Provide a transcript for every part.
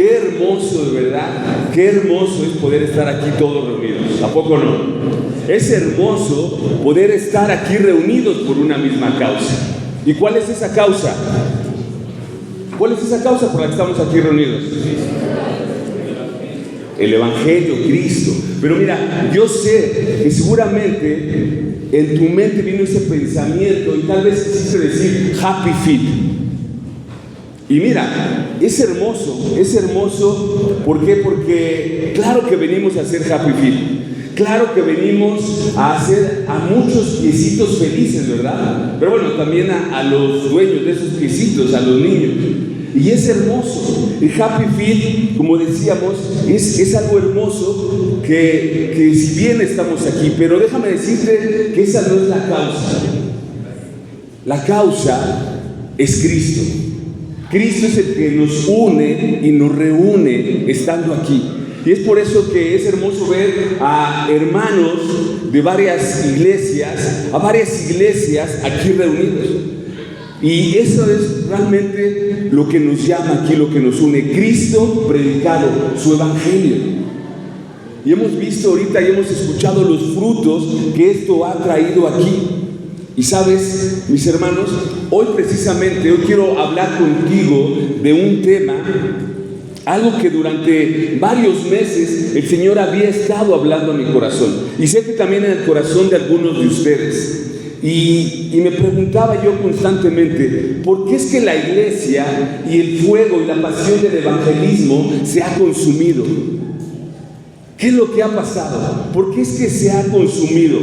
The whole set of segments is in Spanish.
qué hermoso, de verdad, qué hermoso es poder estar aquí todos reunidos. ¿A poco no? Es hermoso poder estar aquí reunidos por una misma causa. ¿Y cuál es esa causa? ¿Cuál es esa causa por la que estamos aquí reunidos? El Evangelio, Cristo. Pero mira, yo sé que seguramente en tu mente vino ese pensamiento y tal vez quisiste decir Happy Feet. Y mira, es hermoso, ¿por qué? Porque claro que venimos a hacer Happy Feet, claro que venimos a hacer a muchos piecitos felices, ¿verdad? Pero bueno, también a los dueños de esos piecitos, a los niños. Y es hermoso, el Happy Feet, como decíamos, es algo hermoso que si bien estamos aquí, pero déjame decirte que esa no es la causa. La causa es Cristo. Cristo es el que nos une y nos reúne estando aquí. Y es por eso que es hermoso ver a hermanos de varias iglesias, aquí reunidos. Y eso es realmente lo que nos llama aquí, lo que nos une. Cristo predicado, su evangelio. Y hemos visto ahorita y hemos escuchado los frutos que esto ha traído aquí. Y sabes, mis hermanos, hoy quiero hablar contigo de un tema, algo que durante varios meses el Señor había estado hablando en mi corazón. Y sé que también en el corazón de algunos de ustedes. Y me preguntaba yo constantemente, ¿por qué es que la iglesia y el fuego y la pasión del evangelismo se ha consumido? ¿Qué es lo que ha pasado? ¿Por qué es que se ha consumido?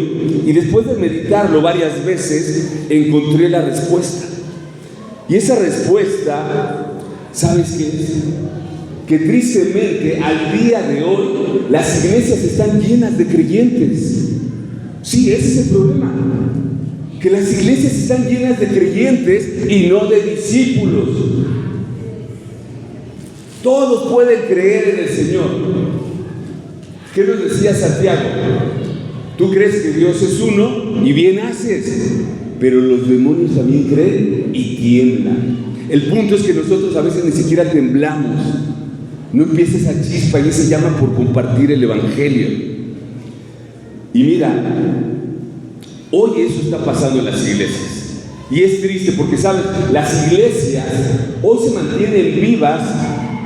Y después de meditarlo varias veces, encontré la respuesta. Y esa respuesta, ¿sabes qué es? Que tristemente, al día de hoy, las iglesias están llenas de creyentes. Sí, ese es el problema. Que las iglesias están llenas de creyentes y no de discípulos. Todos pueden creer en el Señor. ¿Qué nos decía Santiago? Tú crees que Dios es uno y bien haces, pero los demonios también creen y tiemblan. El punto es que nosotros a veces ni siquiera temblamos. No empieza esa chispa y se llama por compartir el evangelio. Y mira, hoy eso está pasando en las iglesias. Y es triste porque, ¿sabes? Las iglesias hoy se mantienen vivas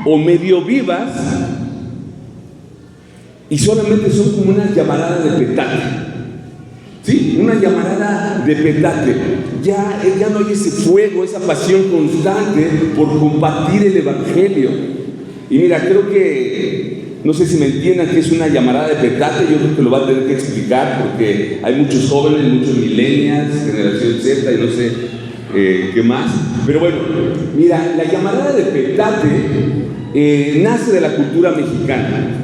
o medio vivas y solamente son como una llamarada de petate. ¿Sí? Una llamarada de petate. Ya no hay ese fuego, esa pasión constante por compartir el evangelio. Y mira, creo que, no sé si me entiendan que es una llamarada de petate. Yo creo que lo va a tener que explicar porque hay muchos jóvenes, muchos millennials, generación Z y no sé qué más. Pero bueno, mira, la llamarada de petate nace de la cultura mexicana.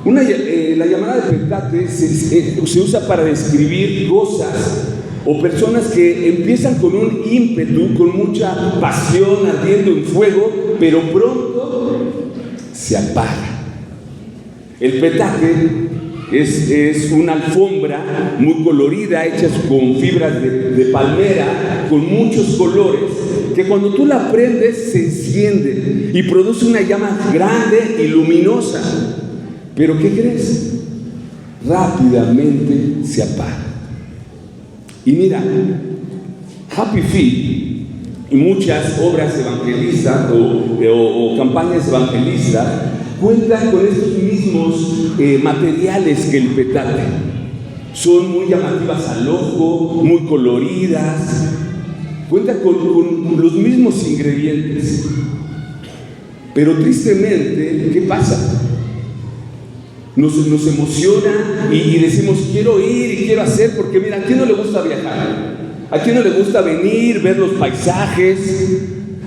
La llamada de petate se usa para describir cosas o personas que empiezan con un ímpetu, con mucha pasión, ardiendo en fuego, pero pronto se apaga. El petate es una alfombra muy colorida, hecha con fibras de palmera, con muchos colores, que cuando tú la prendes se enciende y produce una llama grande y luminosa. Pero ¿qué crees? Rápidamente se apaga. Y mira, Happy Feet y muchas obras evangelistas o campañas evangelistas cuentan con estos mismos materiales que el petate. Son muy llamativas al ojo, muy coloridas, cuentan con los mismos ingredientes. Pero tristemente, ¿qué pasa? Nos emociona y decimos, quiero ir y quiero hacer, porque mira, ¿a quién no le gusta viajar? ¿A quién no le gusta venir, ver los paisajes?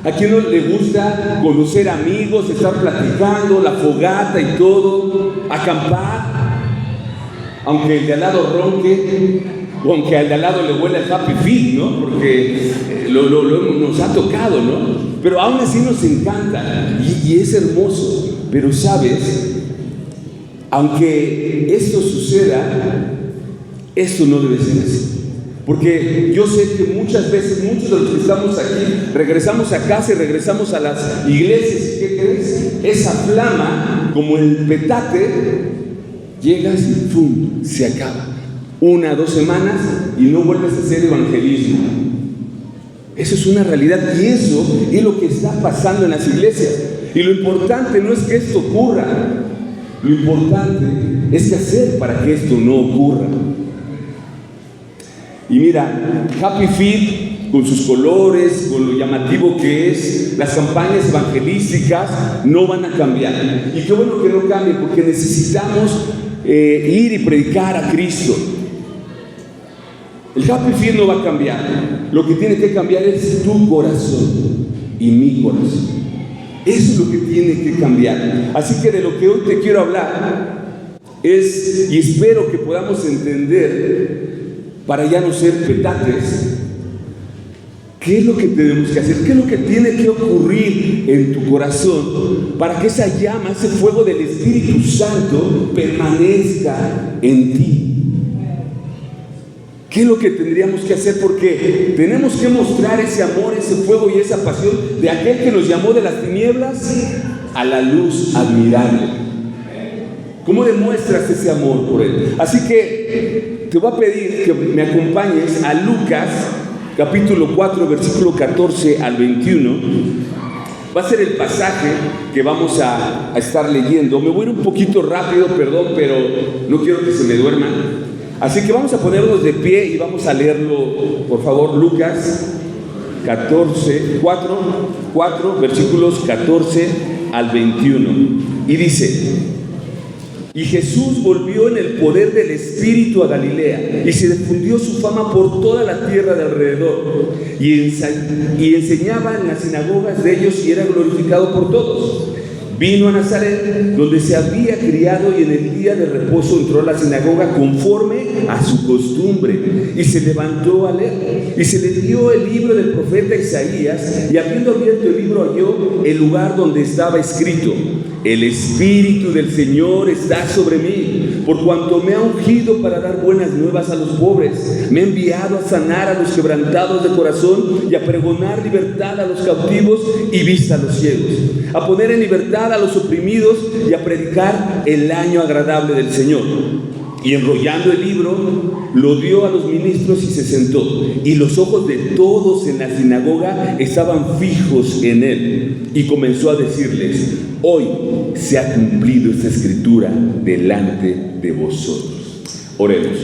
¿A quién no le gusta conocer amigos, estar platicando, la fogata y todo, acampar? Aunque el de al lado ronque, o aunque al de al lado le huele el Happy Feet, ¿no? Porque nos ha tocado, ¿no? Pero aún así nos encanta y es hermoso. Pero ¿sabes? Aunque esto suceda, esto no debe ser así. Porque yo sé que muchas veces, muchos de los que estamos aquí, regresamos a casa y regresamos a las iglesias. ¿Y qué crees? Esa flama, como el petate, llegas y ¡pum!, se acaba. 1 o 2 semanas y no vuelves a hacer evangelismo. Eso es una realidad y eso es lo que está pasando en las iglesias. Y lo importante no es que esto ocurra, lo importante es qué hacer para que esto no ocurra. Y mira, Happy Feet, con sus colores, con lo llamativo que es, las campañas evangelísticas no van a cambiar. Y qué bueno que no cambie, porque necesitamos ir y predicar a Cristo. El Happy Feet no va a cambiar. Lo que tiene que cambiar es tu corazón y mi corazón. Eso es lo que tiene que cambiar. Así que de lo que hoy te quiero hablar es, y espero que podamos entender, para ya no ser petates, ¿qué es lo que tenemos que hacer? ¿Qué es lo que tiene que ocurrir en tu corazón para que esa llama, ese fuego del Espíritu Santo permanezca en ti? ¿Qué es lo que tendríamos que hacer? Porque tenemos que mostrar ese amor, ese fuego y esa pasión de aquel que nos llamó de las tinieblas a la luz admirable. ¿Cómo demuestras ese amor por Él? Así que te voy a pedir que me acompañes a Lucas, capítulo 4, versículo 14 al 21. Va a ser el pasaje que vamos a estar leyendo. Me voy a ir un poquito rápido, perdón, pero no quiero que se me duerman. Así que vamos a ponernos de pie y vamos a leerlo, por favor. Lucas 4, versículos 14 al 21. Y dice: y Jesús volvió en el poder del Espíritu a Galilea, y se difundió su fama por toda la tierra de alrededor, y enseñaba en las sinagogas de ellos y era glorificado por todos. Vino a Nazaret, donde se había criado, y en el día de reposo entró a la sinagoga conforme a su costumbre, y se levantó a leer. Y se le dio el libro del profeta Isaías, y habiendo abierto el libro halló el lugar donde estaba escrito: el Espíritu del Señor está sobre mí, por cuanto me ha ungido para dar buenas nuevas a los pobres. Me ha enviado a sanar a los quebrantados de corazón y a pregonar libertad a los cautivos y vista a los ciegos, a poner en libertad a los oprimidos y a predicar el año agradable del Señor. Y enrollando el libro, lo dio a los ministros y se sentó. Y los ojos de todos en la sinagoga estaban fijos en él. Y comenzó a decirles: hoy se ha cumplido esta escritura delante de vosotros. Oremos.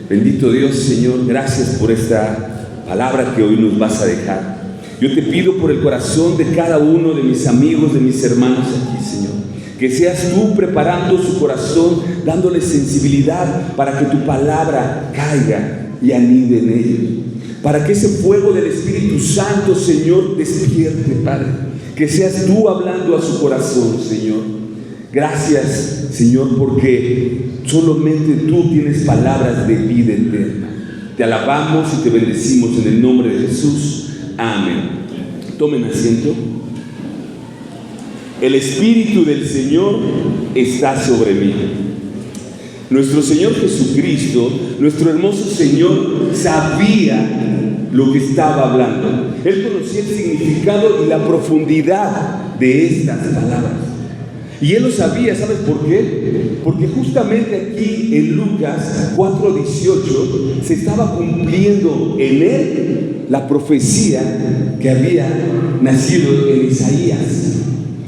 Bendito Dios, Señor, gracias por esta palabra que hoy nos vas a dejar. Yo te pido por el corazón de cada uno de mis amigos, de mis hermanos aquí, Señor, que seas tú preparando su corazón, dándole sensibilidad para que tu palabra caiga y anide en ellos, para que ese fuego del Espíritu Santo, Señor, despierte, Padre, que seas tú hablando a su corazón, Señor. Gracias, Señor, porque solamente tú tienes palabras de vida eterna. Te alabamos y te bendecimos en el nombre de Jesús. Amén. Tomen asiento. El Espíritu del Señor está sobre mí. Nuestro Señor Jesucristo, nuestro hermoso Señor, sabía lo que estaba hablando. Él conocía el significado y la profundidad de estas palabras. Y Él lo sabía, ¿sabes por qué? Porque justamente aquí en Lucas 4:18 se estaba cumpliendo en Él la profecía que había nacido en Isaías.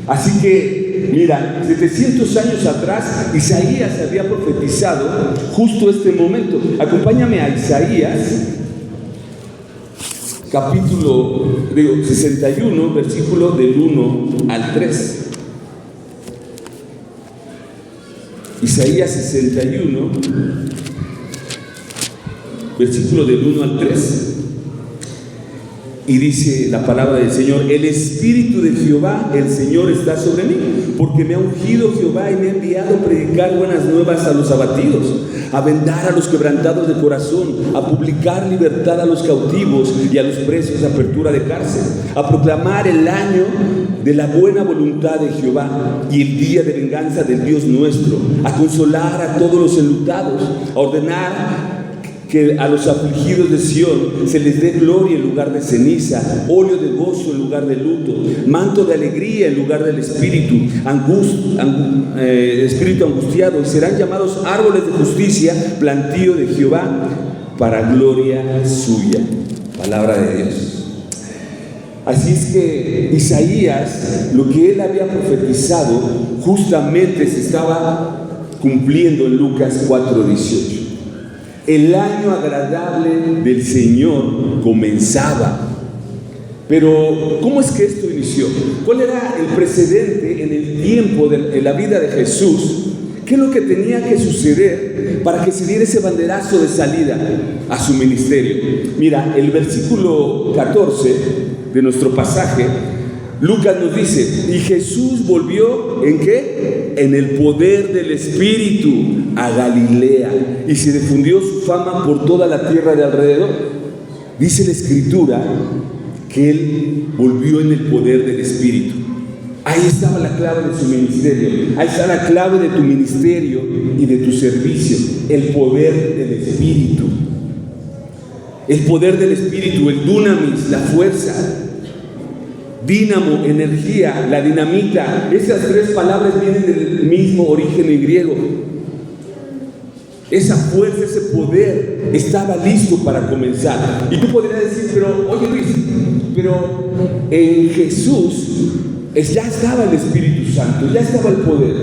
Así que, mira, 700 años atrás, Isaías había profetizado justo este momento. Acompáñame a Isaías, capítulo 61, versículo del 1 al 3. Isaías 61, versículo del 1 al 3. Y dice la palabra del Señor: el Espíritu de Jehová, el Señor, está sobre mí, porque me ha ungido Jehová y me ha enviado a predicar buenas nuevas a los abatidos, a vendar a los quebrantados de corazón, a publicar libertad a los cautivos y a los presos apertura de cárcel, a proclamar el año de la buena voluntad de Jehová y el día de venganza del Dios nuestro, a consolar a todos los enlutados, a ordenar que a los afligidos de Sión se les dé gloria en lugar de ceniza, óleo de gozo en lugar de luto, manto de alegría en lugar del espíritu angustiado, y serán llamados árboles de justicia, plantío de Jehová, para gloria suya. Palabra de Dios. Así es que Isaías, lo que él había profetizado, justamente se estaba cumpliendo en Lucas 4:18. El año agradable del Señor comenzaba. Pero, ¿cómo es que esto inició? ¿Cuál era el precedente en el tiempo de la vida de Jesús? ¿Qué es lo que tenía que suceder para que se diera ese banderazo de salida a su ministerio? Mira, el versículo 14 de nuestro pasaje, Lucas nos dice: y Jesús volvió, ¿en qué? En el poder del Espíritu a Galilea, y se difundió su fama por toda la tierra de alrededor. Dice la Escritura que Él volvió en el poder del Espíritu. Ahí estaba la clave de su ministerio. Ahí está la clave de tu ministerio y de tu servicio: el poder del Espíritu. El poder del Espíritu, el dunamis, la fuerza. Dínamo, energía, la dinamita. Esas tres palabras vienen del mismo origen en griego. Esa fuerza, ese poder estaba listo para comenzar. Y tú podrías decir: pero oye Luis, pero en Jesús ya estaba el Espíritu Santo, ya estaba el poder.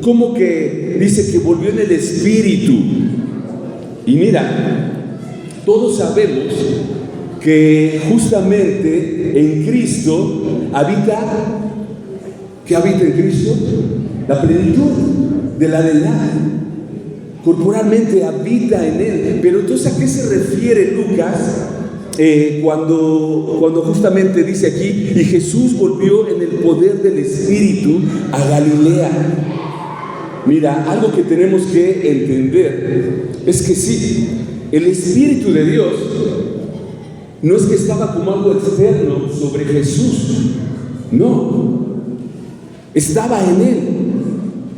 ¿Cómo que dice que volvió en el Espíritu? Y mira, todos sabemos que justamente en Cristo habita, ¿qué habita en Cristo? La plenitud de la deidad. Corporalmente habita en Él. Pero entonces, ¿a qué se refiere Lucas cuando justamente dice aquí: y Jesús volvió en el poder del Espíritu a Galilea? Mira, algo que tenemos que entender es que sí, el Espíritu de Dios no es que estaba como algo externo sobre Jesús, no, estaba en Él.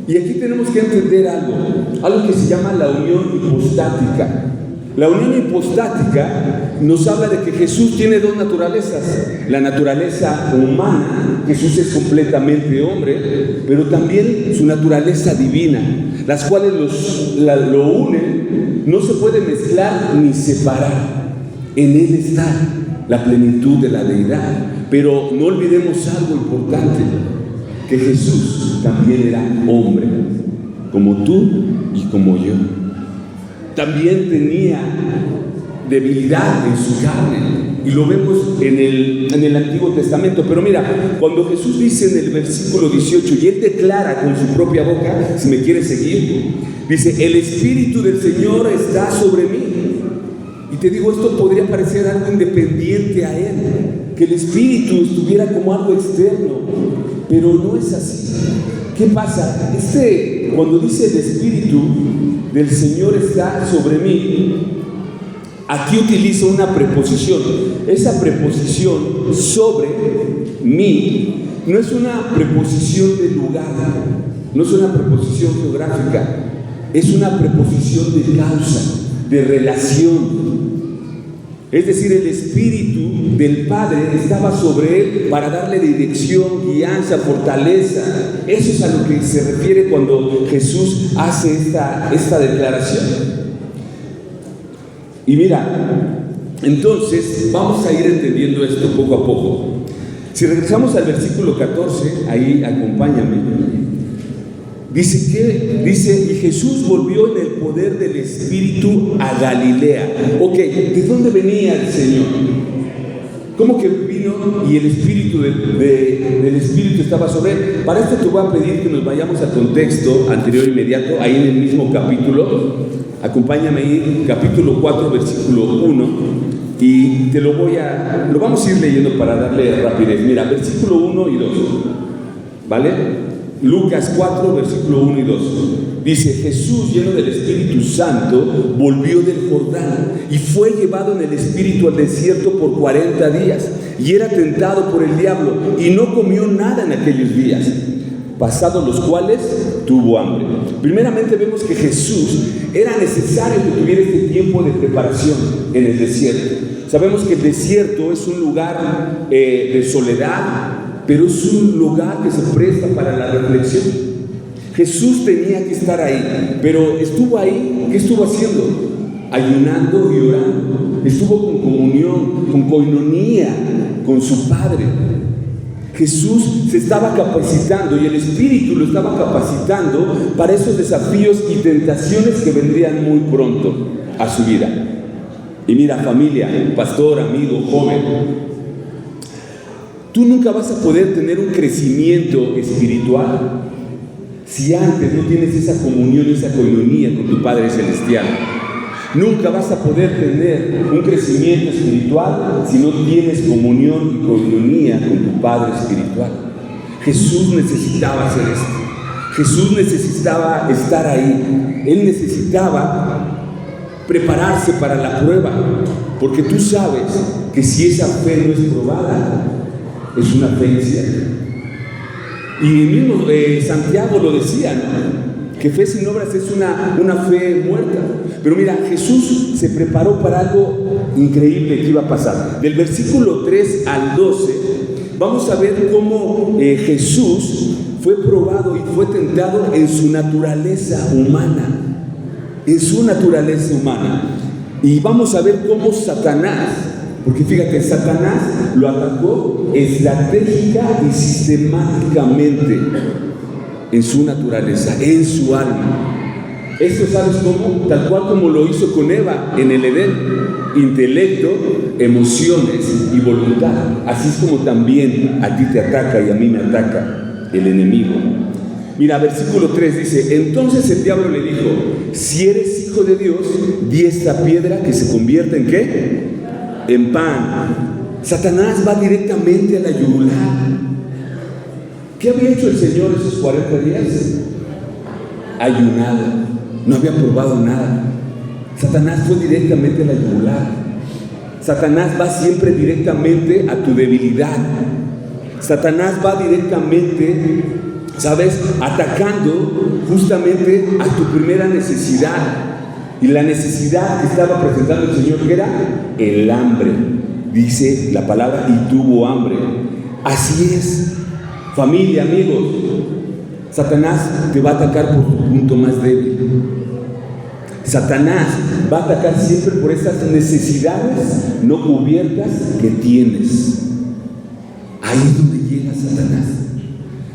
Y aquí tenemos que entender algo que se llama la unión hipostática. La unión hipostática nos habla de que Jesús tiene dos naturalezas: la naturaleza humana, Jesús es completamente hombre, pero también su naturaleza divina, las cuales lo unen, no se puede mezclar ni separar. En Él está la plenitud de la deidad. Pero no olvidemos algo importante: que Jesús también era hombre, como tú y como yo. También tenía debilidad en su carne, y lo vemos en el Antiguo Testamento. Pero mira, cuando Jesús dice en el versículo 18, y Él declara con su propia boca, si me quieres seguir, dice: el Espíritu del Señor está sobre mí. Y te digo, esto podría parecer algo independiente a Él, que el Espíritu estuviera como algo externo, pero no es así. ¿Qué pasa? Cuando dice el Espíritu del Señor está sobre mí, aquí utiliza una preposición. Esa preposición, sobre mí, no es una preposición de lugar, no es una preposición geográfica, es una preposición de causa, de relación. Es decir, el Espíritu del Padre estaba sobre Él para darle dirección, guianza, fortaleza. Eso es a lo que se refiere cuando Jesús hace esta declaración. Y mira, entonces vamos a ir entendiendo esto poco a poco. Si regresamos al versículo 14, ahí acompáñame. Dice, y Jesús volvió en el poder del Espíritu a Galilea. Ok, ¿de dónde venía el Señor? ¿Cómo que vino y el Espíritu del Espíritu estaba sobre Él? Para esto te voy a pedir que nos vayamos al contexto anterior inmediato, ahí en el mismo capítulo. Acompáñame ahí, capítulo 4, versículo 1. Y lo vamos a ir leyendo para darle rapidez. Mira, versículo 1 y 2. ¿Vale? Lucas 4, versículo 1 y 2. Dice: Jesús, lleno del Espíritu Santo, volvió del Jordán y fue llevado en el Espíritu al desierto por 40 días. Y era tentado por el diablo y no comió nada en aquellos días. pasados los cuales tuvo hambre. Primeramente vemos que Jesús era necesario que tuviera este tiempo de preparación en el desierto. Sabemos que el desierto es un lugar de soledad, pero es un lugar que se presta para la reflexión. Jesús tenía que estar ahí, pero estuvo ahí. ¿Qué estuvo haciendo? Ayunando y orando. Estuvo con comunión, con coinonía con su Padre. Jesús se estaba capacitando y el Espíritu lo estaba capacitando para esos desafíos y tentaciones que vendrían muy pronto a su vida. Y mira, familia, pastor, amigo, joven, tú nunca vas a poder tener un crecimiento espiritual si antes no tienes esa comunión, esa coinonía con tu Padre Celestial. Nunca vas a poder tener un crecimiento espiritual si no tienes comunión y coinonía con tu Padre espiritual. Jesús necesitaba hacer esto. Jesús necesitaba estar ahí. Él necesitaba prepararse para la prueba, porque tú sabes que si esa fe no es probada, es una fe incierta. Y mismo Santiago lo decía, ¿no? Que fe sin obras es una fe muerta. Pero mira, Jesús se preparó para algo increíble que iba a pasar. Del versículo 3 al 12, vamos a ver cómo Jesús fue probado y fue tentado en su naturaleza humana. En su naturaleza humana. Y vamos a ver cómo Satanás, porque fíjate, Satanás lo atacó estratégica y sistemáticamente en su naturaleza, en su alma. Esto, ¿sabes cómo? Tal cual como lo hizo con Eva en el Edén: intelecto, emociones y voluntad. Así es como también a ti te ataca y a mí me ataca el enemigo. Mira, versículo 3 dice: entonces el diablo le dijo, si eres hijo de Dios, di esta piedra que se convierta ¿en qué? En pan. Satanás va directamente a la yugular. ¿Qué había hecho el Señor esos 40 días? Ayunado, no había probado nada. Satanás fue directamente a la yugular. Satanás va siempre directamente a tu debilidad. Satanás va directamente, ¿sabes?, atacando justamente a tu primera necesidad. Y la necesidad que estaba presentando el Señor, ¿qué era? El hambre. Dice la palabra, y tuvo hambre. Así es. Familia, amigos, Satanás te va a atacar por tu punto más débil. Satanás va a atacar siempre por esas necesidades no cubiertas que tienes. Ahí es donde llega Satanás.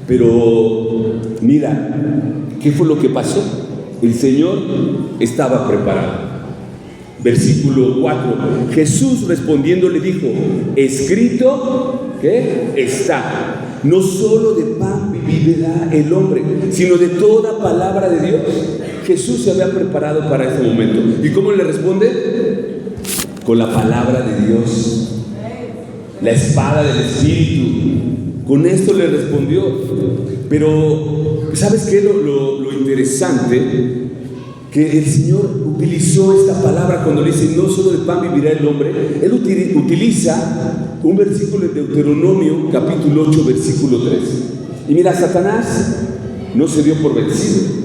Pero mira, ¿qué fue lo que pasó? El Señor estaba preparado. Versículo 4. Jesús respondiendo le dijo: escrito, ¿qué? Está. No solo de pan vivirá el hombre, sino de toda palabra de Dios. Jesús se había preparado para ese momento. ¿Y cómo le responde? Con la palabra de Dios, la espada del Espíritu. Con esto le respondió. Pero ¿sabes qué? Lo interesante, que el Señor utilizó esta palabra cuando le dice no solo de pan vivirá el hombre. Él utiliza un versículo de Deuteronomio capítulo 8 versículo 3. Y mira, Satanás no se dio por vencido.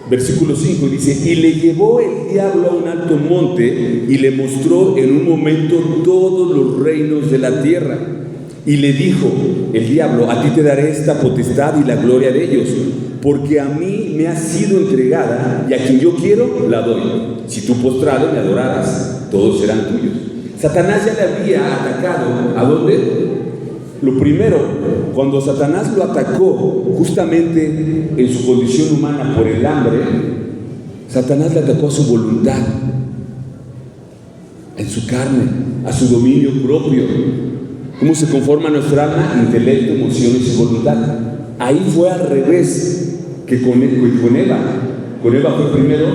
Versículo 5 dice: y le llevó el diablo a un alto monte y le mostró en un momento todos los reinos de la tierra. Y le dijo el diablo: a ti te daré esta potestad y la gloria de ellos, porque a mí me ha sido entregada, y a quien yo quiero la doy. Si tú postrado me adoraras, todos serán tuyos. Satanás ya le había atacado. ¿A dónde? Lo primero, cuando Satanás lo atacó justamente en su condición humana por el hambre, Satanás le atacó a su voluntad, en su carne, a su dominio propio. ¿Cómo se conforma nuestra alma? Intelecto, emociones y voluntad. Ahí fue al revés que con Eva. Con Eva fue primero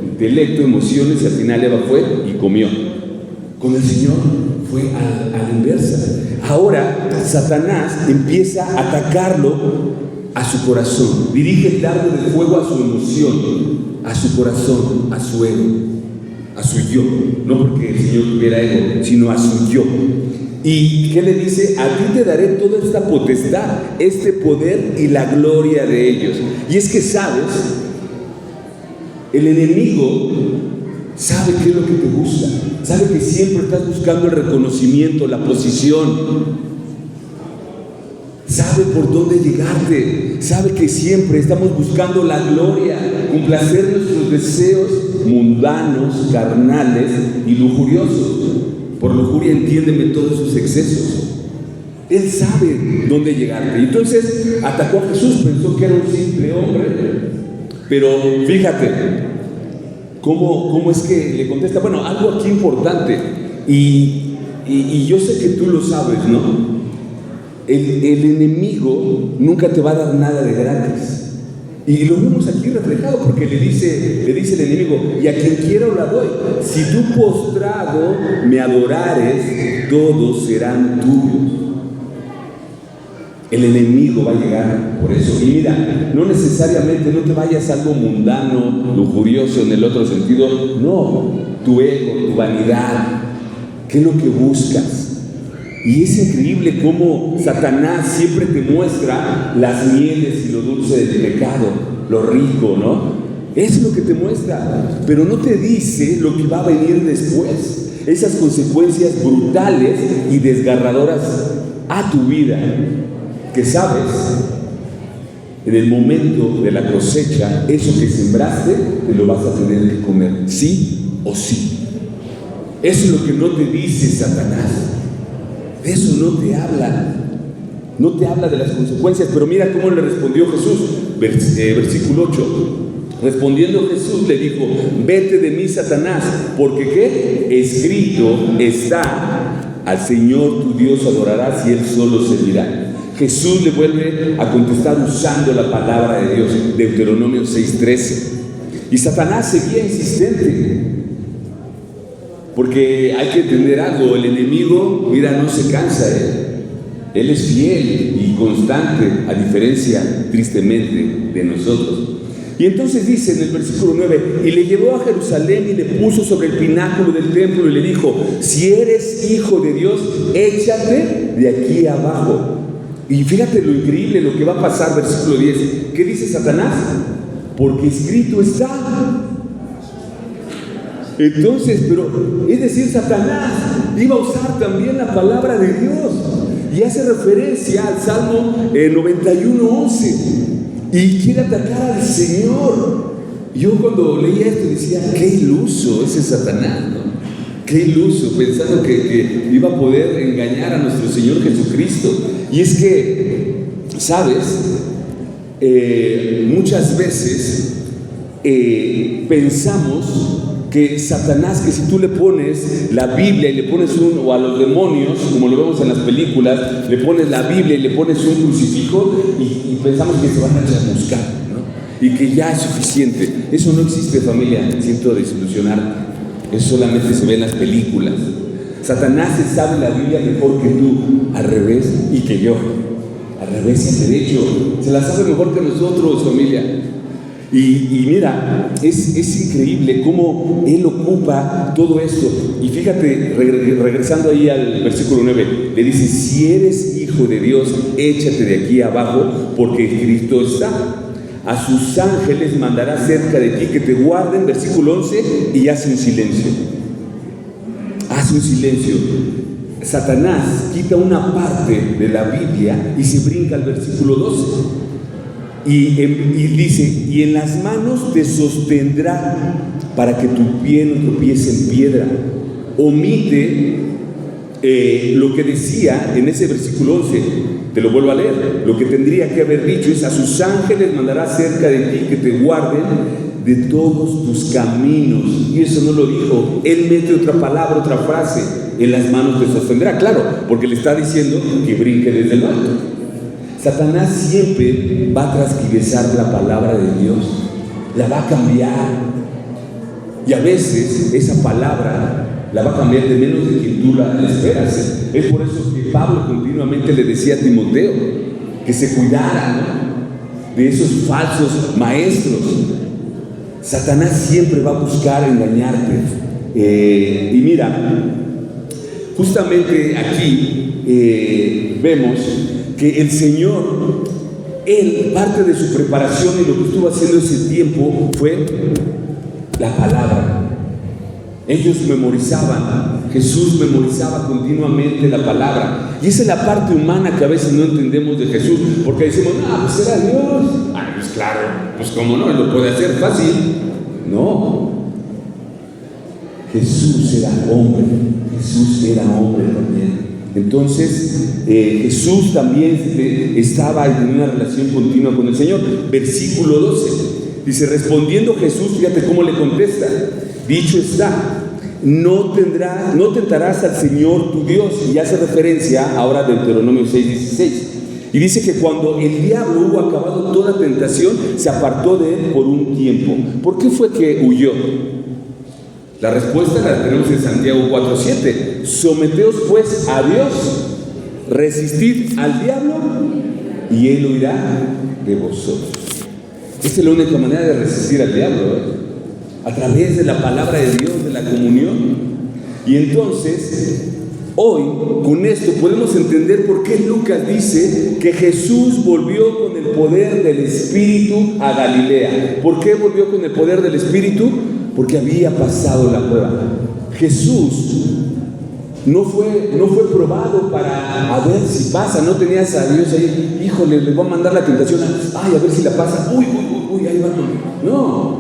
intelecto, emociones, y al final Eva fue y comió. Con el Señor fue a la inversa. Ahora Satanás empieza a atacarlo a su corazón. Dirige el dardo de fuego a su emoción, a su corazón, a su ego, a su yo. No porque el Señor tuviera ego, sino a su yo. ¿Y qué le dice? A ti te daré toda esta potestad, este poder y la gloria de ellos. Y es que, ¿sabes? El enemigo sabe qué es lo que te gusta, sabe que siempre estás buscando el reconocimiento, la posición, sabe por dónde llegarte, sabe que siempre estamos buscando la gloria, complacer nuestros deseos mundanos, carnales y lujuriosos. Por lujuria entiéndeme todos sus excesos. Él sabe dónde llegarte. Entonces atacó a Jesús, pensó que era un simple hombre. Pero fíjate cómo es que le contesta. Bueno, algo aquí importante, y yo sé que tú lo sabes, ¿no? El enemigo nunca te va a dar nada de gratis. Y lo vemos aquí reflejado, porque le dice el enemigo: y a quien quiera la doy. Si tú postrado me adorares, todos serán tuyos. El enemigo va a llegar por eso. Y mira, no necesariamente, no te vayas a algo mundano, lujurioso en el otro sentido. No, tu ego, tu vanidad, ¿qué es lo que buscas? Y es increíble cómo Satanás siempre te muestra las mieles y lo dulce del pecado, lo rico, ¿no? Eso es lo que te muestra, pero no te dice lo que va a venir después, esas consecuencias brutales y desgarradoras a tu vida, que sabes, en el momento de la cosecha, eso que sembraste, te lo vas a tener que comer, sí o sí. Eso es lo que no te dice Satanás. Eso no te habla de las consecuencias. Pero mira cómo le respondió Jesús, versículo 8. Respondiendo Jesús le dijo: vete de mí, Satanás, porque ¿qué? Escrito está: al Señor tu Dios adorarás y Él solo servirá. Jesús le vuelve a contestar usando la palabra de Dios, Deuteronomio 6:13. Y Satanás seguía insistente, porque hay que entender algo: el enemigo, mira, no se cansa, él es fiel y constante, a diferencia, tristemente, de nosotros. Y entonces dice en el versículo 9: y le llevó a Jerusalén y le puso sobre el pináculo del templo y le dijo: si eres hijo de Dios, échate de aquí abajo. Y fíjate lo increíble, lo que va a pasar, versículo 10. ¿Qué dice Satanás? Porque escrito está. Entonces, pero es decir, Satanás iba a usar también la palabra de Dios, y hace referencia al Salmo 91:11, y quiere atacar al Señor. Yo cuando leía esto decía: qué iluso ese Satanás, ¿no? Qué iluso, pensando que iba a poder engañar a nuestro Señor Jesucristo. Y es que, ¿sabes? Muchas veces pensamos que Satanás, que si tú le pones la Biblia y le pones o a los demonios, como lo vemos en las películas, le pones la Biblia y le pones un crucifijo y pensamos que se van a chamuscar, ¿no? Y que ya es suficiente. Eso no existe, familia, siento desilusionar. Eso solamente se ve en las películas. Satanás se sabe la Biblia mejor que tú, al revés, y que yo, al revés y al derecho. Se la sabe mejor que nosotros, familia. Y mira, es increíble cómo él ocupa todo esto. Y fíjate, regresando ahí al versículo 9, le dice: si eres hijo de Dios, échate de aquí abajo, porque escrito está: a sus ángeles mandará cerca de ti que te guarden. Versículo 11, y hace un silencio. Hace un silencio. Satanás quita una parte de la Biblia y se brinca al versículo 12. Y dice: y en las manos te sostendrá para que tu pie no tropiece en piedra. Omite lo que decía en ese versículo 11. Te lo vuelvo a leer. Lo que tendría que haber dicho es: a sus ángeles mandará cerca de ti que te guarden de todos tus caminos. Y eso no lo dijo. Él mete otra palabra, otra frase: en las manos te sostendrá. Claro, porque le está diciendo que brinque desde el alto. Satanás siempre va a transgiversar la palabra de Dios, la va a cambiar, y a veces esa palabra la va a cambiar de menos de quien tú la esperas. Es por eso que Pablo continuamente le decía a Timoteo que se cuidara, ¿no?, de esos falsos maestros. Satanás siempre va a buscar engañarte. Y mira, justamente aquí vemos que el Señor, Él, parte de su preparación y lo que estuvo haciendo ese tiempo fue la palabra. Ellos memorizaban, Jesús memorizaba continuamente la palabra. Y esa es la parte humana que a veces no entendemos de Jesús, porque decimos, pues era Dios. Pues claro, pues cómo no, lo puede hacer fácil. No, Jesús era hombre también. Entonces, Jesús también estaba en una relación continua con el Señor. Versículo 12, dice, respondiendo Jesús, fíjate cómo le contesta, dicho está, no tentarás al Señor tu Dios. Y hace referencia ahora a Deuteronomio 6:16. Y dice que cuando el diablo hubo acabado toda tentación, se apartó de él por un tiempo. ¿Por qué fue que huyó? La respuesta la tenemos en Santiago 4:7. Someteos pues a Dios, resistid al diablo y él huirá de vosotros. Esa es la única manera de resistir al diablo, a través de la palabra de Dios, de la comunión. Y entonces, hoy, con esto podemos entender por qué Lucas dice que Jesús volvió con el poder del Espíritu a Galilea. ¿Por qué volvió con el poder del Espíritu? Porque había pasado la prueba. Jesús no fue probado para a ver si pasa. No tenías a Dios ahí, híjole, les voy a mandar la tentación, a ver si la pasa, uy, ahí va. No,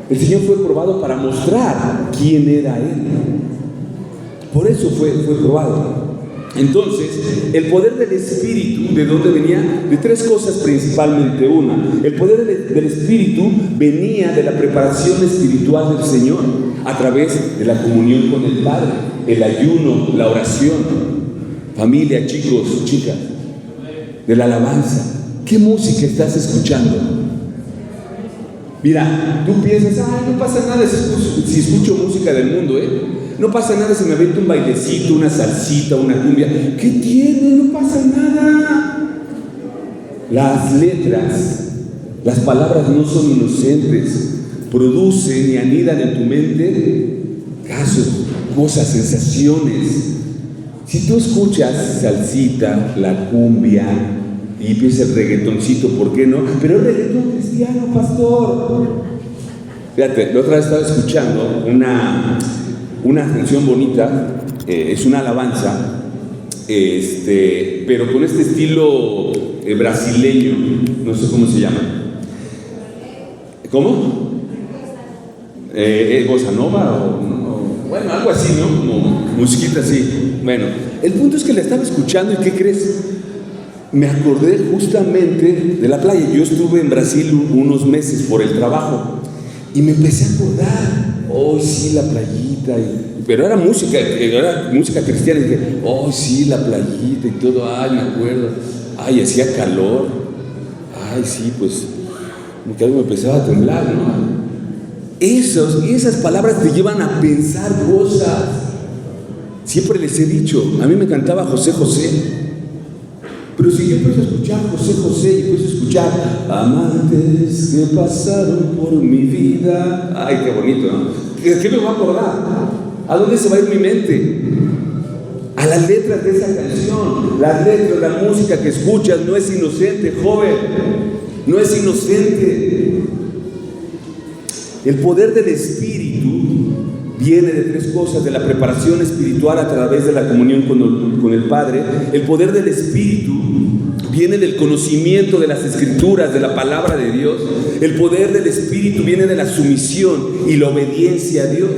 el Señor fue probado para mostrar quién era Él. Por eso fue probado. Entonces, el poder del Espíritu, ¿de dónde venía? De tres cosas principalmente. Una, el poder del Espíritu venía de la preparación espiritual del Señor a través de la comunión con el Padre, el ayuno, la oración. Familia, chicos, chicas, de la alabanza. ¿Qué música estás escuchando? Mira, tú piensas, no pasa nada si escucho música del mundo, no pasa nada si me avento un bailecito, una salsita, una cumbia. ¿Qué tiene? No pasa nada. Las letras, las palabras no son inocentes. Producen y anidan en tu mente casos, cosas, sensaciones. Si tú escuchas salsita, la cumbia y empieza el reggaetoncito, ¿por qué no? Pero el reggaetón cristiano, pastor. Fíjate, la otra vez estaba escuchando una canción bonita, es una alabanza, pero con este estilo brasileño, no sé cómo se llama. ¿Cómo? ¿Bossa nova? Bueno, algo así, ¿no? Como musiquita así. Bueno, el punto es que la estaba escuchando y ¿qué crees? Me acordé justamente de la playa. Yo estuve en Brasil unos meses por el trabajo y me empecé a acordar. Sí, la playita. Pero era música cristiana. Y dije, sí, la playita y todo. Me acuerdo. Hacía calor. Sí, pues, como que algo me empezaba a temblar, ¿no? Esas palabras te llevan a pensar cosas. Siempre les he dicho, a mí me encantaba José José. Pero si yo empiezo a escuchar José José y empiezo a escuchar amantes que pasaron por mi vida, qué bonito, ¿no? ¿Qué me va a acordar? ¿A dónde se va a ir mi mente? A las letras de esa canción. Las letras, la música que escuchas no es inocente, joven. No es inocente. El poder del Espíritu viene de tres cosas: de la preparación espiritual a través de la comunión con el Padre. El poder del Espíritu viene del conocimiento de las Escrituras, de la palabra de Dios. El poder del Espíritu viene de la sumisión y la obediencia a Dios.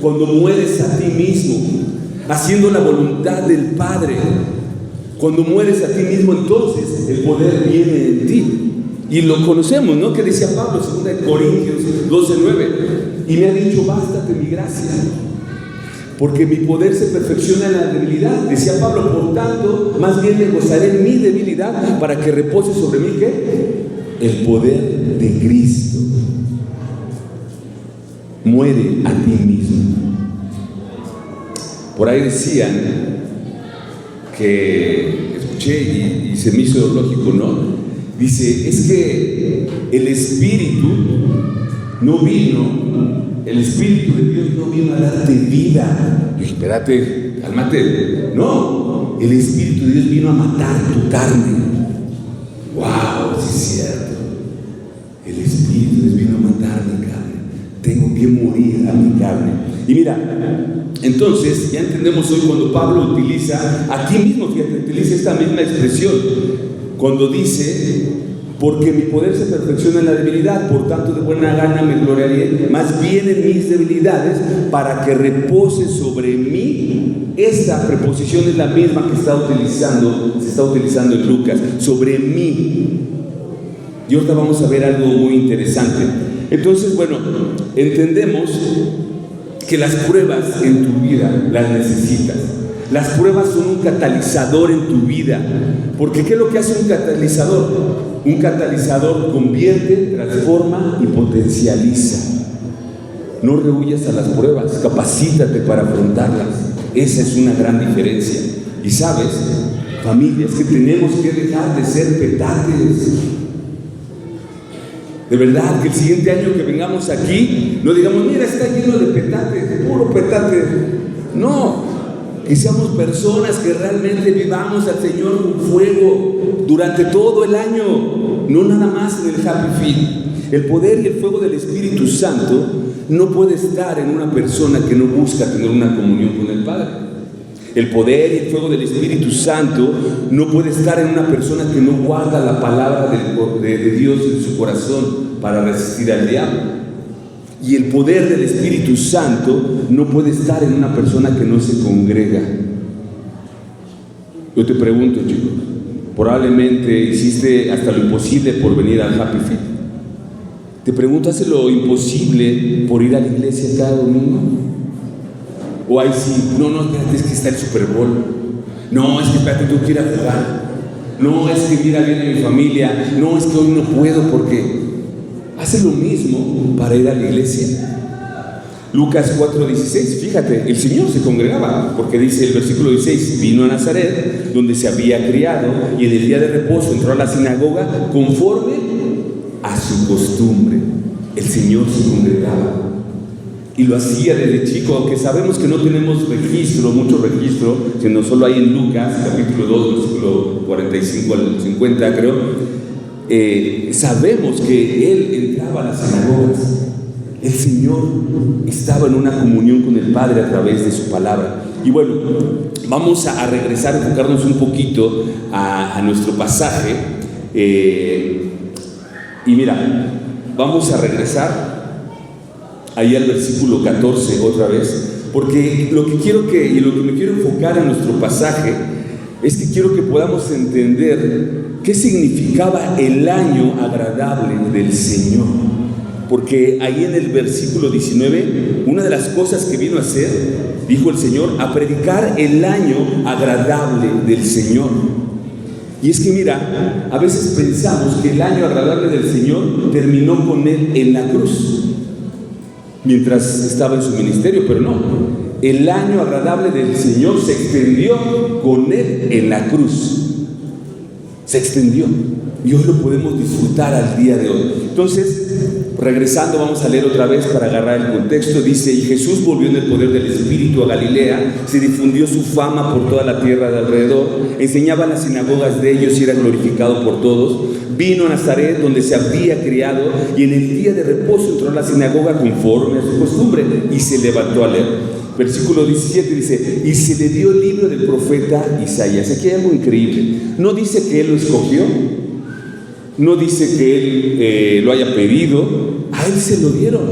Cuando mueres a ti mismo, haciendo la voluntad del Padre, cuando mueres a ti mismo, entonces el poder viene en ti. Y lo conocemos, ¿no? Que decía Pablo, 2 Corintios 12:9. Y me ha dicho, bástate mi gracia, porque mi poder se perfecciona en la debilidad. Decía Pablo, por tanto, más bien me gozaré en mi debilidad, para que repose sobre mí, ¿qué? El poder de Cristo. Muere a ti mismo. Por ahí decían que, escuché y se me hizo lógico, ¿no? Dice, es que el Espíritu no vino el Espíritu de Dios no vino a darte vida. Yo dije, espérate, cálmate. No, el Espíritu de Dios vino a matar tu carne. ¡Wow! Sí es cierto. El Espíritu de Dios vino a matar mi carne. Tengo que morir a mi carne. Y mira, entonces ya entendemos hoy cuando Pablo utiliza, aquí mismo, fíjate, utiliza esta misma expresión, cuando dice: porque mi poder se perfecciona en la debilidad, por tanto de buena gana me gloriaré más bien en mis debilidades, para que repose sobre mí. Esta preposición es la misma que se está utilizando en Lucas, sobre mí. Y ahorita vamos a ver algo muy interesante. Entonces, bueno, entendemos que las pruebas en tu vida las necesitas. Las pruebas son un catalizador en tu vida. Porque ¿qué es lo que hace un catalizador? Un catalizador convierte, transforma y potencializa. No rehuyas a las pruebas, capacítate para afrontarlas. Esa es una gran diferencia. Y sabes, familias, que tenemos que dejar de ser petates. De verdad, que el siguiente año que vengamos aquí, no digamos: mira, está lleno de petates, de puro petate. No, que seamos personas que realmente vivamos al Señor con fuego durante todo el año, no nada más en el Happy Feet. El poder y el fuego del Espíritu Santo no puede estar en una persona que no busca tener una comunión con el Padre. El poder y el fuego del Espíritu Santo no puede estar en una persona que no guarda la palabra de Dios en su corazón para resistir al diablo. Y el poder del Espíritu Santo no puede estar en una persona que no se congrega. Yo te pregunto, chicos, probablemente hiciste hasta lo imposible por venir al Happy Feet. Te pregunto, ¿haces lo imposible por ir a la iglesia cada domingo? O ahí sí, no, espérate, es que está el Super Bowl. No, es que espérate, tú quieras jugar. No, es que mira, viene mi familia. No, es que hoy no puedo porque hace lo mismo para ir a la iglesia. Lucas 4:16, fíjate, el Señor se congregaba, porque dice el versículo 16: vino a Nazaret, donde se había criado, y en el día de reposo entró a la sinagoga conforme a su costumbre. El Señor se congregaba. Y lo hacía desde chico, aunque sabemos que no tenemos mucho registro, sino solo hay en Lucas, capítulo 2, versículo 45 al 50, creo. Sabemos que Él entraba a las sinagogas. El Señor estaba en una comunión con el Padre a través de su palabra. Y bueno, vamos a regresar, a enfocarnos un poquito a nuestro pasaje. Y mira, vamos a regresar ahí al versículo 14 otra vez, porque lo que me quiero enfocar en nuestro pasaje es que quiero que podamos entender qué significaba el año agradable del Señor. Porque ahí en el versículo 19, una de las cosas que vino a hacer, dijo el Señor, a predicar el año agradable del Señor. Y es que mira, a veces pensamos que el año agradable del Señor terminó con Él en la cruz, mientras estaba en su ministerio, pero no. El año agradable del Señor se extendió con Él en la cruz. Se extendió. Y hoy lo podemos disfrutar al día de hoy. Entonces, regresando, vamos a leer otra vez para agarrar el contexto. Dice: y Jesús volvió en el poder del Espíritu a Galilea, se difundió su fama por toda la tierra de alrededor, enseñaba en las sinagogas de ellos y era glorificado por todos. Vino a Nazaret, donde se había criado, y en el día de reposo entró a la sinagoga conforme a su costumbre y se levantó a leer. Versículo 17 dice: y se le dio el libro del profeta Isaías. Aquí hay algo increíble. No dice que él lo escogió, no dice que él lo haya pedido. A él se lo dieron.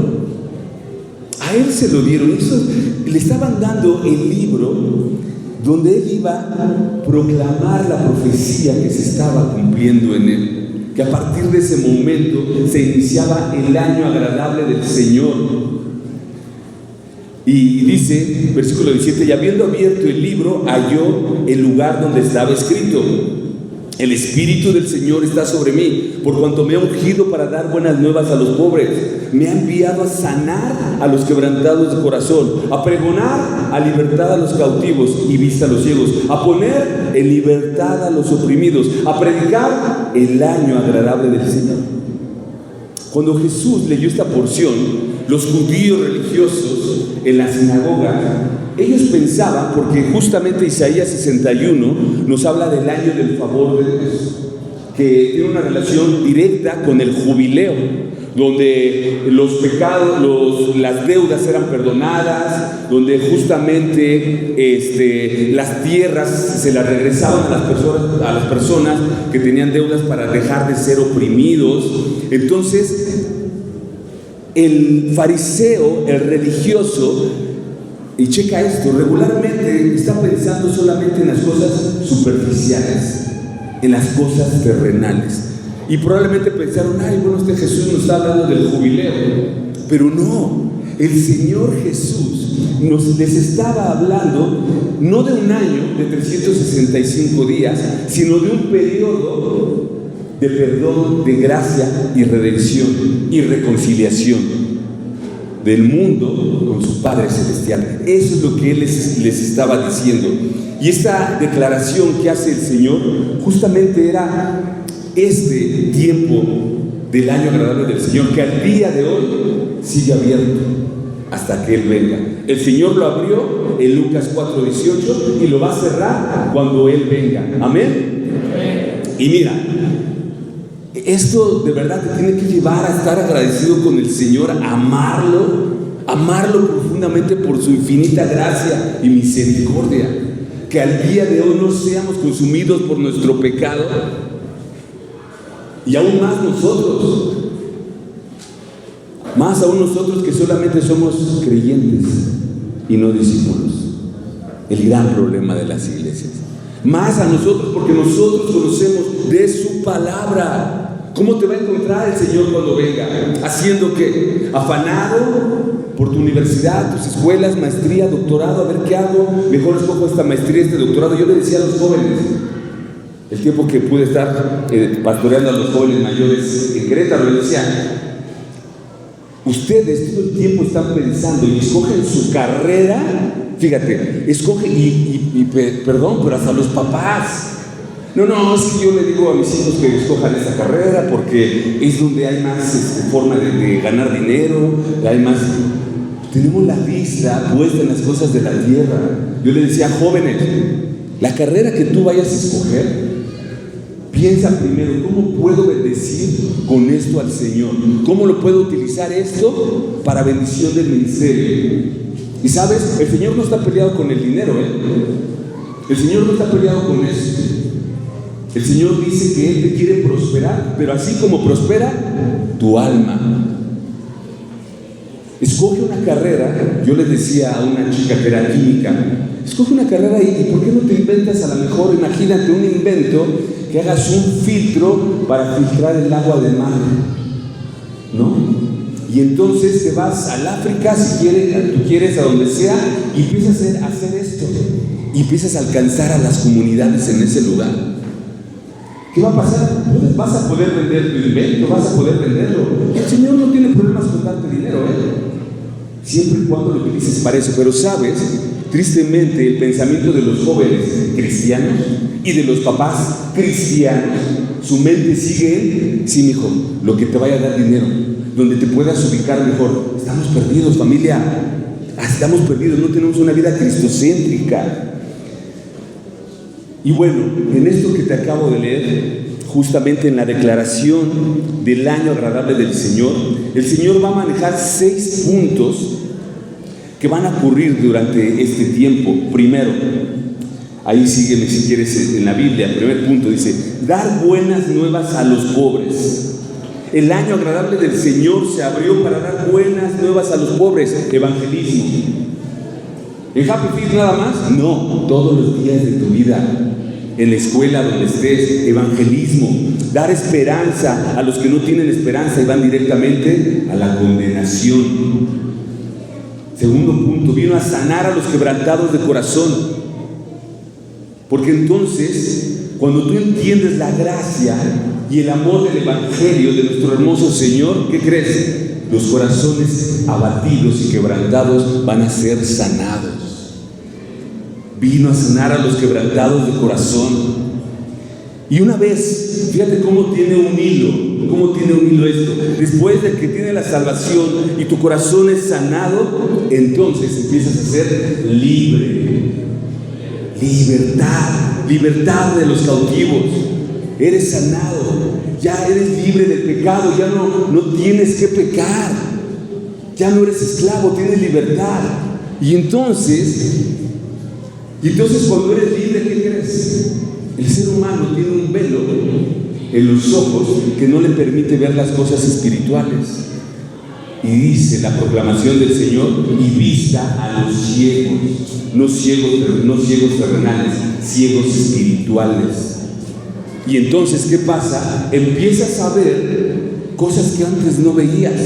A él se lo dieron. Eso, le estaban dando el libro donde él iba a proclamar la profecía que se estaba cumpliendo en él. Que a partir de ese momento se iniciaba el año agradable del Señor. Y dice, versículo 17: y habiendo abierto el libro, halló el lugar donde estaba escrito: el Espíritu del Señor está sobre mí, por cuanto me ha ungido para dar buenas nuevas a los pobres. Me ha enviado a sanar a los quebrantados de corazón, a pregonar a libertad a los cautivos y vista a los ciegos, a poner en libertad a los oprimidos, a predicar el año agradable del Señor. Cuando Jesús leyó esta porción, los judíos religiosos en la sinagoga, ellos pensaban, porque justamente Isaías 61 nos habla del año del favor de Dios, que tiene una relación directa con el jubileo, donde los pecados, las deudas eran perdonadas, donde justamente las tierras se las regresaban a las personas que tenían deudas para dejar de ser oprimidos. Entonces, el fariseo, el religioso, y checa esto, regularmente está pensando solamente en las cosas superficiales, en las cosas terrenales. Y probablemente pensaron, ay, bueno, Jesús nos está hablando del jubileo. Pero no, el Señor Jesús les estaba hablando no de un año de 365 días, sino de un periodo de perdón, de gracia y redención y reconciliación del mundo con su Padre Celestial. Eso es lo que Él les estaba diciendo. Y esta declaración que hace el Señor justamente era este tiempo del año agradable del Señor, que al día de hoy sigue abierto hasta que Él venga. El Señor lo abrió en Lucas 4:18 y lo va a cerrar cuando Él venga. ¿Amén? Y mira, esto de verdad te tiene que llevar a estar agradecido con el Señor, a amarlo profundamente por su infinita gracia y misericordia. Que al día de hoy no seamos consumidos por nuestro pecado, y aún más nosotros que solamente somos creyentes y no discípulos. El gran problema de las iglesias. Más a nosotros, porque nosotros conocemos de su palabra. ¿Cómo te va a encontrar el Señor cuando venga? ¿Haciendo qué? ¿Afanado por tu universidad, tus escuelas, maestría, doctorado? A ver qué hago, mejor escojo esta maestría, este doctorado. Yo le decía a los jóvenes, el tiempo que pude estar pastoreando a los jóvenes mayores en Querétaro, les decía, ustedes todo el tiempo están pensando y escogen su carrera. Fíjate, escogen perdón, pero hasta los papás. No, es que yo le digo a mis hijos que escojan esa carrera porque es donde hay más forma de ganar dinero, hay más. Tenemos la vista puesta en las cosas de la tierra. Yo le decía, jóvenes, la carrera que tú vayas a escoger, piensa primero, ¿cómo puedo bendecir con esto al Señor? ¿Cómo lo puedo utilizar esto para bendición del ministerio? Y sabes, el Señor no está peleado con el dinero, El Señor no está peleado con eso. El Señor dice que Él te quiere prosperar, pero así como prospera tu alma. Escoge una carrera. Yo les decía a una chica que era química, escoge una carrera y ¿por qué no te inventas a lo mejor, imagínate un invento, que hagas un filtro para filtrar el agua del mar, ¿no? Y entonces te vas al África, si tú quieres, a donde sea, y empiezas a hacer esto, y empiezas a alcanzar a las comunidades en ese lugar. ¿Qué va a pasar? Pues vas a poder vender tu invento, vas a poder venderlo. El Señor no tiene problemas con darte dinero, siempre y cuando lo utilices para eso. Pero sabes, tristemente, el pensamiento de los jóvenes cristianos y de los papás cristianos, su mente sigue en, sí, mijo, lo que te vaya a dar dinero, donde te puedas ubicar mejor. Estamos perdidos, familia. Estamos perdidos, no tenemos una vida cristocéntrica. Y bueno, en esto que te acabo de leer, justamente en la declaración del año agradable del Señor, el Señor va a manejar 6 puntos que van a ocurrir durante este tiempo. Primero, ahí sígueme si quieres en la Biblia, el primer punto dice, dar buenas nuevas a los pobres. El año agradable del Señor se abrió para dar buenas nuevas a los pobres, evangelismo. ¿En Happy Feet nada más? No, todos los días de tu vida. En la escuela donde estés, evangelismo, dar esperanza a los que no tienen esperanza y van directamente a la condenación. Segundo punto, vino a sanar a los quebrantados de corazón, porque entonces, cuando tú entiendes la gracia y el amor del evangelio de nuestro hermoso Señor, ¿qué crees? Los corazones abatidos y quebrantados van a ser sanados. Vino a sanar a los quebrantados de corazón. Y una vez, fíjate cómo tiene un hilo, ¿Cómo tiene un hilo esto? Después de que tiene la salvación y tu corazón es sanado, entonces empiezas a ser libre. Libertad de los cautivos. Eres sanado, ya eres libre del pecado, ya no tienes que pecar, ya no eres esclavo, tienes libertad. Y entonces cuando eres libre, ¿qué crees? El ser humano tiene un velo en los ojos que no le permite ver las cosas espirituales. Y dice la proclamación del Señor: y vista a los ciegos, no ciegos terrenales, ciegos espirituales. Y entonces, ¿qué pasa? Empiezas a ver cosas que antes no veías.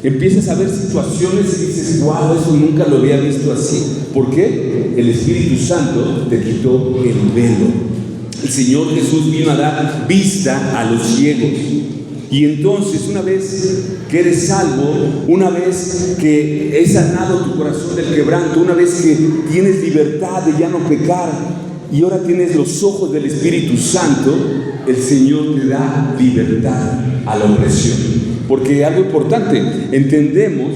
Empiezas a ver situaciones y dices: wow, eso nunca lo había visto así. ¿Por qué? El Espíritu Santo te quitó el velo. El Señor Jesús vino a dar vista a los ciegos. Y entonces, una vez que eres salvo, una vez que es sanado tu corazón del quebranto, una vez que tienes libertad de ya no pecar, y ahora tienes los ojos del Espíritu Santo, el Señor te da libertad a la opresión. Porque algo importante, entendemos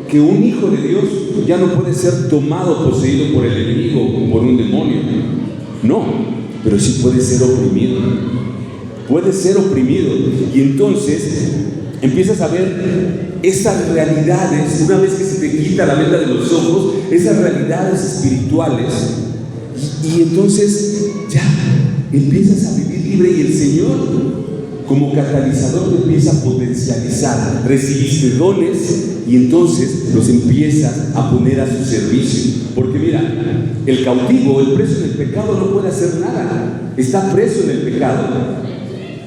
que un hijo de Dios ya no puede ser tomado, poseído por el enemigo o por un demonio. No, pero sí puede ser oprimido. Puede ser oprimido. Y entonces empiezas a ver esas realidades, una vez que se te quita la venda de los ojos, esas realidades espirituales. Y entonces ya empiezas a vivir libre y el Señor, como catalizador, te empieza a potencializar. Recibiste dones y entonces los empiezas a poner a su servicio. Porque mira, el cautivo, el preso en el pecado, no puede hacer nada. Está preso en el pecado.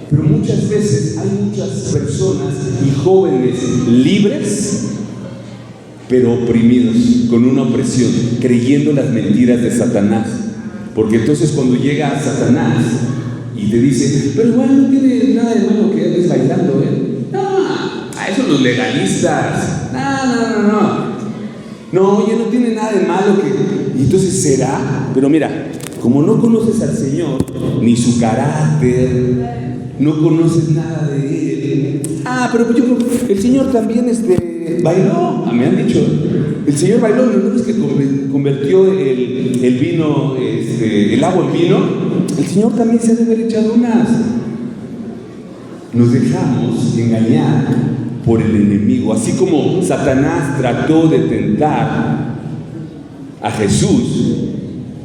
Pero muchas veces hay muchas personas y jóvenes libres, pero oprimidos, con una opresión, creyendo las mentiras de Satanás. Porque entonces cuando llega Satanás y te dice: pero bueno, no tiene nada de malo que andes bailando, No, a eso los legalistas. No, oye, no tiene nada de malo que... Y entonces será, pero mira, como no conoces al Señor, ni su carácter, no conoces nada de Él. Pero yo creo que el Señor también bailó. Me han dicho, el Señor bailó. ¿No es que convirtió el vino, el agua en vino? El Señor también se ha de haber echado unas. Nos dejamos engañar por el enemigo. Así como Satanás trató de tentar a Jesús,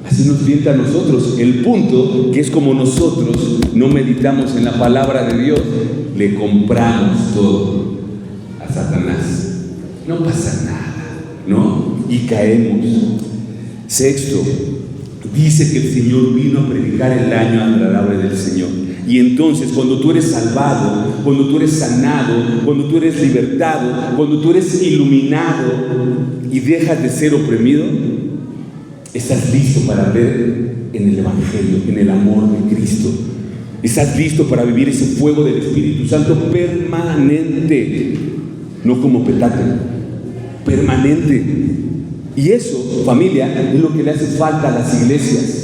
así nos tienta a nosotros. El punto que es como nosotros no meditamos en la palabra de Dios, le compramos todo a Satanás. No pasa nada, ¿no? Y caemos. Sexto, dice que el Señor vino a predicar el año agradable del Señor. Y entonces, cuando tú eres salvado, cuando tú eres sanado, cuando tú eres libertado, cuando tú eres iluminado y dejas de ser oprimido, estás listo para ver en el Evangelio, en el amor de Cristo. Estás listo para vivir ese fuego del Espíritu Santo permanente, no como petate, permanente. Y eso, familia, es lo que le hace falta a las iglesias.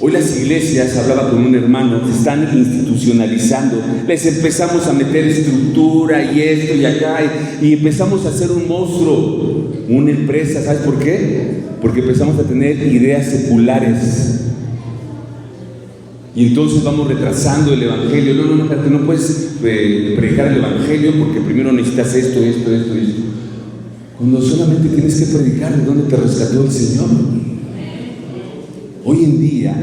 Hoy las iglesias, hablaba con un hermano, se están institucionalizando. Les empezamos a meter estructura y esto y acá, y empezamos a hacer un monstruo, una empresa. ¿Sabes por qué? Porque empezamos a tener ideas seculares. Y entonces vamos retrasando el Evangelio. No puedes predicar el Evangelio porque primero necesitas esto. Cuando solamente tienes que predicar de dónde te rescató el Señor. Hoy en día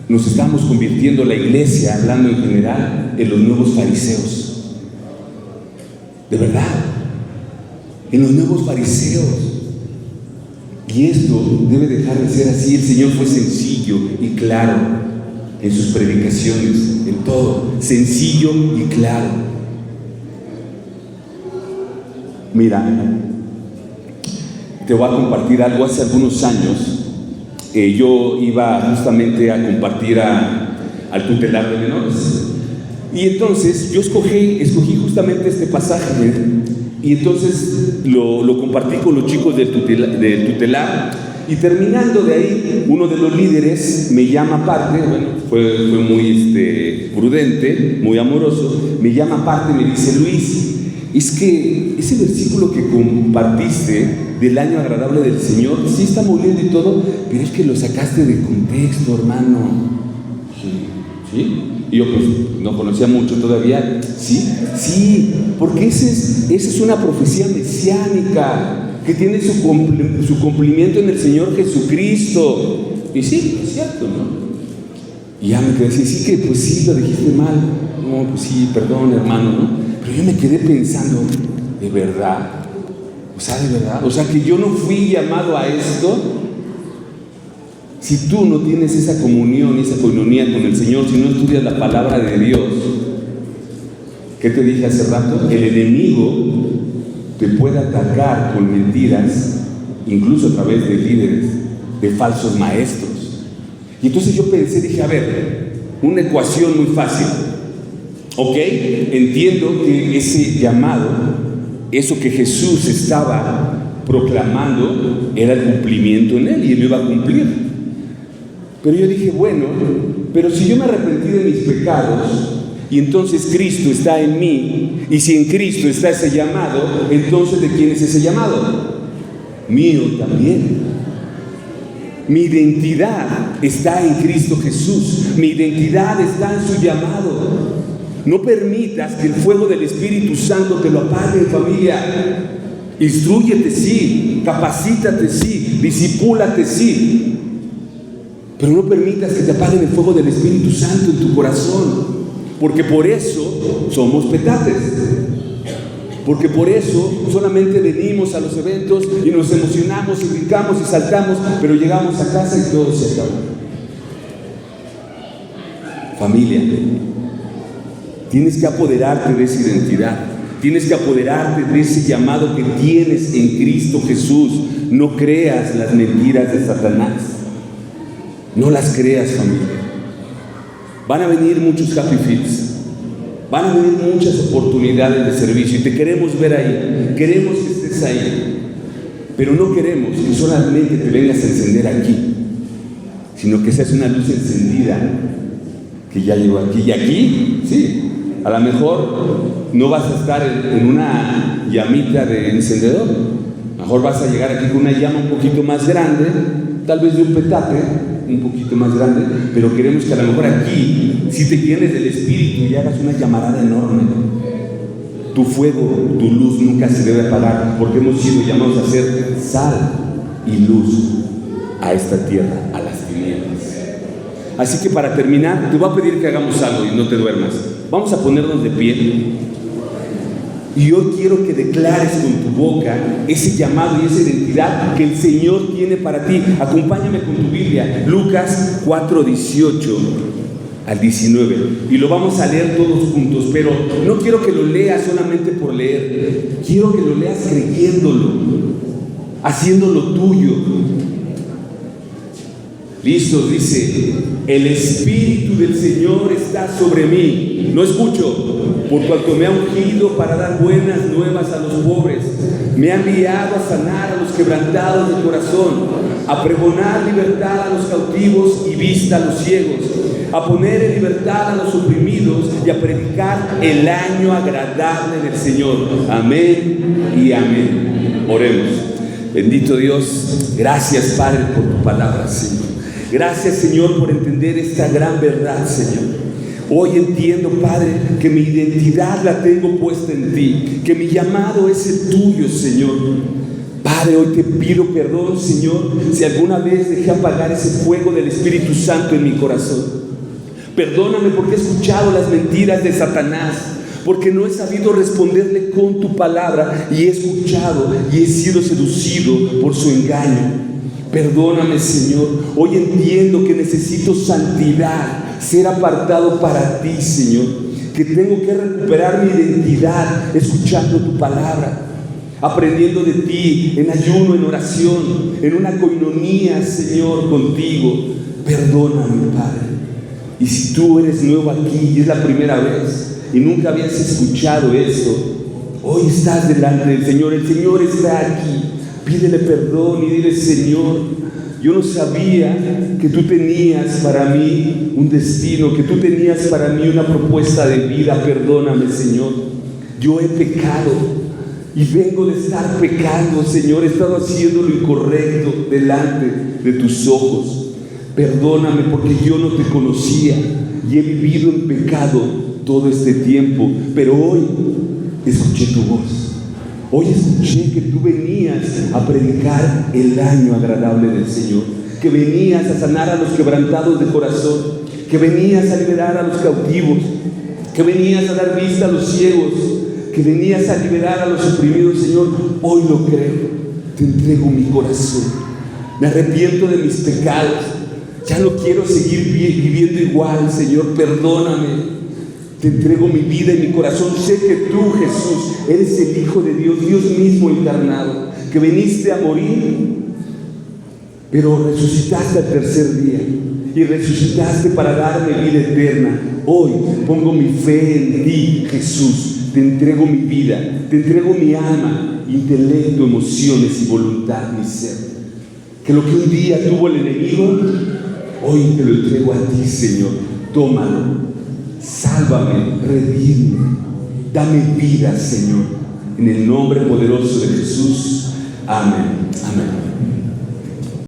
nos estamos convirtiendo, la iglesia, hablando en general, en los nuevos fariseos. De verdad, en los nuevos fariseos. Y esto debe dejar de ser así. El Señor fue sencillo y claro en sus predicaciones, en todo, sencillo y claro. Mira, te voy a compartir algo. Hace algunos años yo iba justamente a compartir al tutelar de menores, y entonces yo escogí justamente este pasaje, y entonces lo compartí con los chicos del tutelar. Y terminando de ahí, uno de los líderes me llama aparte, bueno, fue muy prudente, muy amoroso, me llama aparte y me dice: Luis, es que ese versículo que compartiste del año agradable del Señor, sí está muy lindo y todo, pero es que lo sacaste de contexto, hermano. ¿Sí? Y yo pues no conocía mucho todavía. Sí, porque esa es una profecía mesiánica que tiene su cumplimiento en el Señor Jesucristo. Y sí, es cierto, ¿no? Y ya me quedé así, sí que pues sí, lo dijiste mal. No, pues sí, perdón, hermano, ¿no? Pero yo me quedé pensando, ¿de verdad? ¿De verdad? O sea, que yo no fui llamado a esto. Si tú no tienes esa comunión y esa coinonía con el Señor, si no estudias la palabra de Dios, ¿qué te dije hace rato? El enemigo te puede atacar con mentiras, incluso a través de líderes, de falsos maestros. Y entonces yo pensé, dije, a ver, una ecuación muy fácil. Ok, entiendo que ese llamado, eso que Jesús estaba proclamando, era el cumplimiento en él y él lo iba a cumplir. Pero yo dije, bueno, pero si yo me arrepentí de mis pecados y entonces Cristo está en mí, y si en Cristo está ese llamado, entonces ¿de quién es ese llamado? Mío también. Mi identidad está en Cristo Jesús, mi identidad está en su llamado. No permitas que el fuego del Espíritu Santo te lo apague, familia. Instrúyete, sí, capacítate, sí, discipúlate, sí, pero no permitas que te apaguen el fuego del Espíritu Santo en tu corazón, porque por eso somos petates, porque por eso solamente venimos a los eventos y nos emocionamos y brincamos y saltamos, pero llegamos a casa y todo se acaba. Familia, tienes que apoderarte de esa identidad, tienes que apoderarte de ese llamado que tienes en Cristo Jesús. No creas las mentiras de Satanás, no las creas, familia. Van a venir muchos happy feeds, van a venir muchas oportunidades de servicio y te queremos ver ahí, queremos que estés ahí, pero no queremos que solamente te vengas a encender aquí, sino que seas una luz encendida que ya llegó aquí. Y aquí, sí, a lo mejor no vas a estar en una llamita de encendedor, a lo mejor vas a llegar aquí con una llama un poquito más grande, tal vez de un petate un poquito más grande, pero queremos que a lo mejor aquí, si te llenes del Espíritu y hagas una llamarada enorme. Tu fuego, tu luz nunca se debe apagar, porque hemos sido llamados a ser sal y luz a esta tierra, a las tinieblas. Así que para terminar, te voy a pedir que hagamos algo y no te duermas. Vamos a ponernos de pie. Y hoy quiero que declares con tu boca ese llamado y esa identidad que el Señor tiene para ti. Acompáñame con tu Biblia, Lucas 4:18 al 19. Y lo vamos a leer todos juntos, pero no quiero que lo leas solamente por leer. Quiero que lo leas creyéndolo, haciéndolo tuyo. Listo, dice: el Espíritu del Señor está sobre mí. No escucho. Por cuanto me ha ungido para dar buenas nuevas a los pobres, me ha enviado a sanar a los quebrantados de corazón, a pregonar libertad a los cautivos y vista a los ciegos, a poner en libertad a los oprimidos y a predicar el año agradable del Señor. Amén y amén. Oremos. Bendito Dios, gracias Padre por tu palabra, Señor. Gracias, Señor, por entender esta gran verdad, Señor. Hoy entiendo, Padre, que mi identidad la tengo puesta en ti, que mi llamado es el tuyo, Señor. Padre, hoy te pido perdón, Señor, si alguna vez dejé apagar ese fuego del Espíritu Santo en mi corazón. Perdóname porque he escuchado las mentiras de Satanás, porque no he sabido responderle con tu palabra y he escuchado y he sido seducido por su engaño. Perdóname, Señor. Hoy entiendo que necesito santidad, ser apartado para ti, Señor, que tengo que recuperar mi identidad escuchando tu palabra, aprendiendo de ti en ayuno, en oración, en una coinonía, Señor, contigo. Perdóname, Padre. Y si tú eres nuevo aquí y es la primera vez y nunca habías escuchado esto, hoy estás delante del Señor. El Señor está aquí Pídele perdón y dile: Señor, yo no sabía que tú tenías para mí un destino, que tú tenías para mí una propuesta de vida. Perdóname, Señor. Yo he pecado y vengo de estar pecando, Señor. He estado haciendo lo incorrecto delante de tus ojos. Perdóname porque yo no te conocía y he vivido en pecado todo este tiempo. Pero hoy escuché tu voz. Hoy escuché que tú venías a predicar el año agradable del Señor, que venías a sanar a los quebrantados de corazón, que venías a liberar a los cautivos, que venías a dar vista a los ciegos, que venías a liberar a los oprimidos. Señor, hoy lo creo. Te entrego mi corazón. Me arrepiento de mis pecados. Ya no quiero seguir viviendo igual, Señor. Perdóname. Te entrego mi vida y mi corazón. Sé que tú, Jesús, eres el Hijo de Dios, Dios mismo encarnado, que viniste a morir, pero resucitaste al tercer día y resucitaste para darme vida eterna. Hoy pongo mi fe en ti, Jesús. Te entrego mi vida, te entrego mi alma, intelecto, emociones y voluntad, mi ser. Que lo que un día tuvo el enemigo, hoy te lo entrego a ti, Señor. Tómalo. Sálvame, redime, dame vida, Señor, en el nombre poderoso de Jesús. Amén. Amén.